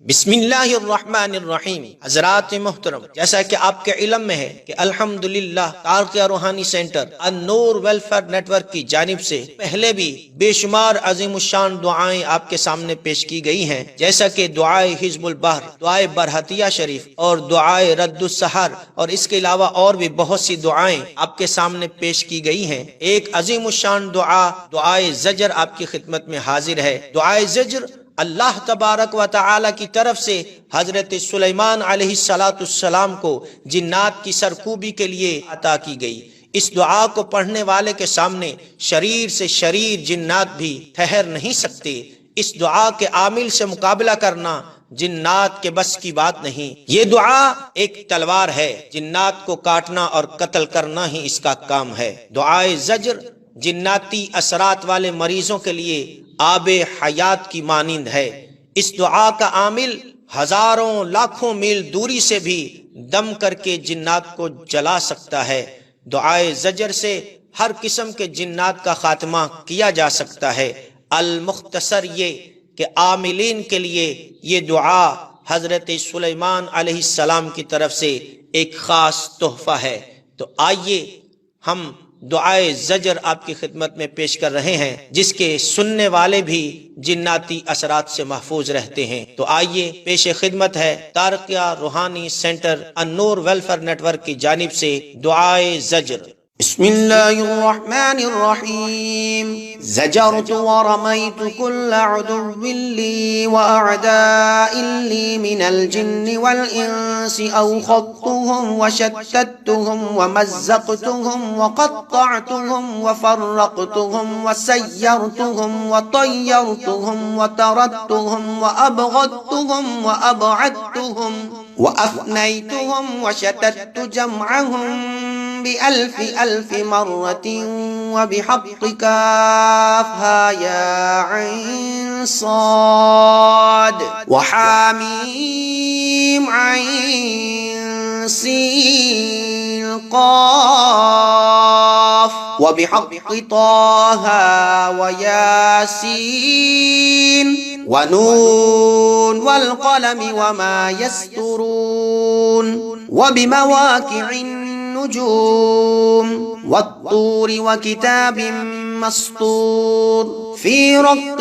بسم اللہ الرحمن الرحیم۔ حضرات محترم، جیسا کہ آپ کے علم میں ہے کہ الحمدللہ تارقیہ روحانی سینٹر النور ویلفیئر نیٹ ورک کی جانب سے پہلے بھی بے شمار عظیم الشان دعائیں آپ کے سامنے پیش کی گئی ہیں، جیسا کہ دعائے حزب البحر، دعائے برحتیہ شریف اور دعائے رد السحر، اور اس کے علاوہ اور بھی بہت سی دعائیں آپ کے سامنے پیش کی گئی ہیں۔ ایک عظیم الشان دعائے زجر آپ کی خدمت میں حاضر ہے۔ دعائے زجر اللہ تبارک و تعالی کی طرف سے حضرت سلیمان علیہ السلام کو جنات کی سرکوبی کے لیے عطا کی گئی۔ اس دعا کو پڑھنے والے کے سامنے شریر سے شریر جنات بھی ٹھہر نہیں سکتے۔ اس دعا کے عامل سے مقابلہ کرنا جنات کے بس کی بات نہیں۔ یہ دعا ایک تلوار ہے، جنات کو کاٹنا اور قتل کرنا ہی اس کا کام ہے۔ دعائے زجر جناتی اثرات والے مریضوں کے لیے آب حیات کی مانند ہے۔ اس دعا کا عامل ہزاروں لاکھوں میل دوری سے بھی دم کر کے جنات کو جلا سکتا ہے۔ دعائے زجر سے ہر قسم کے جنات کا خاتمہ کیا جا سکتا ہے۔ المختصر یہ کہ عاملین کے لیے یہ دعا حضرت سلیمان علیہ السلام کی طرف سے ایک خاص تحفہ ہے۔ تو آئیے ہم دعائے زجر آپ کی خدمت میں پیش کر رہے ہیں، جس کے سننے والے بھی جناتی اثرات سے محفوظ رہتے ہیں۔ تو آئیے پیش خدمت ہے تارقیہ روحانی سینٹر النور ویلفیئر نیٹ ورک کی جانب سے دعائے زجر۔ بسم اللہ الرحمن الرحیم۔ زجرت ورمیت كل عدو لی واعداء لی من الجن والانس اوخضتهم وشتتهم ومزقتهم وقطعتهم وفرقتهم وسيرتهم وطيرتهم وتركتهم وأبغضتهم وأبعدتهم وأفنيتهم وشتت جمعهم بألف ألف مرة وبحق كافها يا عين صاد وحاميم عين سين قاف وبحق طه وياسين ونون والقلم وما يسطرون وبمواقع النجوم والطور وكتاب مسطور في رق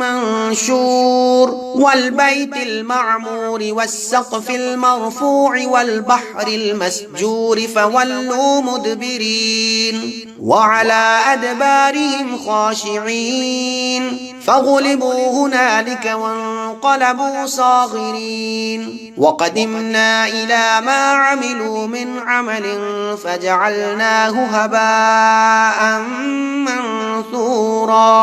منشور والبيت المعمور والسقف المرفوع والبحر المسجور فولوا مدبرين وعلى أدبارهم خاشعين فغلبوا هنالك وانقلبوا صاغرين وقدمنا إلى ما عملوا من عمل فجعلناه هباء منثورا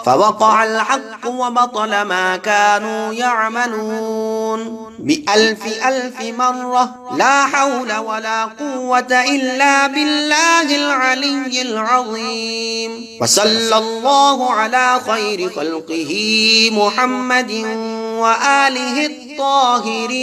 فوقع الحق وبطل ما كانوا يعملون بألف ألف مرة لا حول ولا قوة إلا بالله العلي العظيم وصلى الله على خير خلقه محمد وآله الطاهرين۔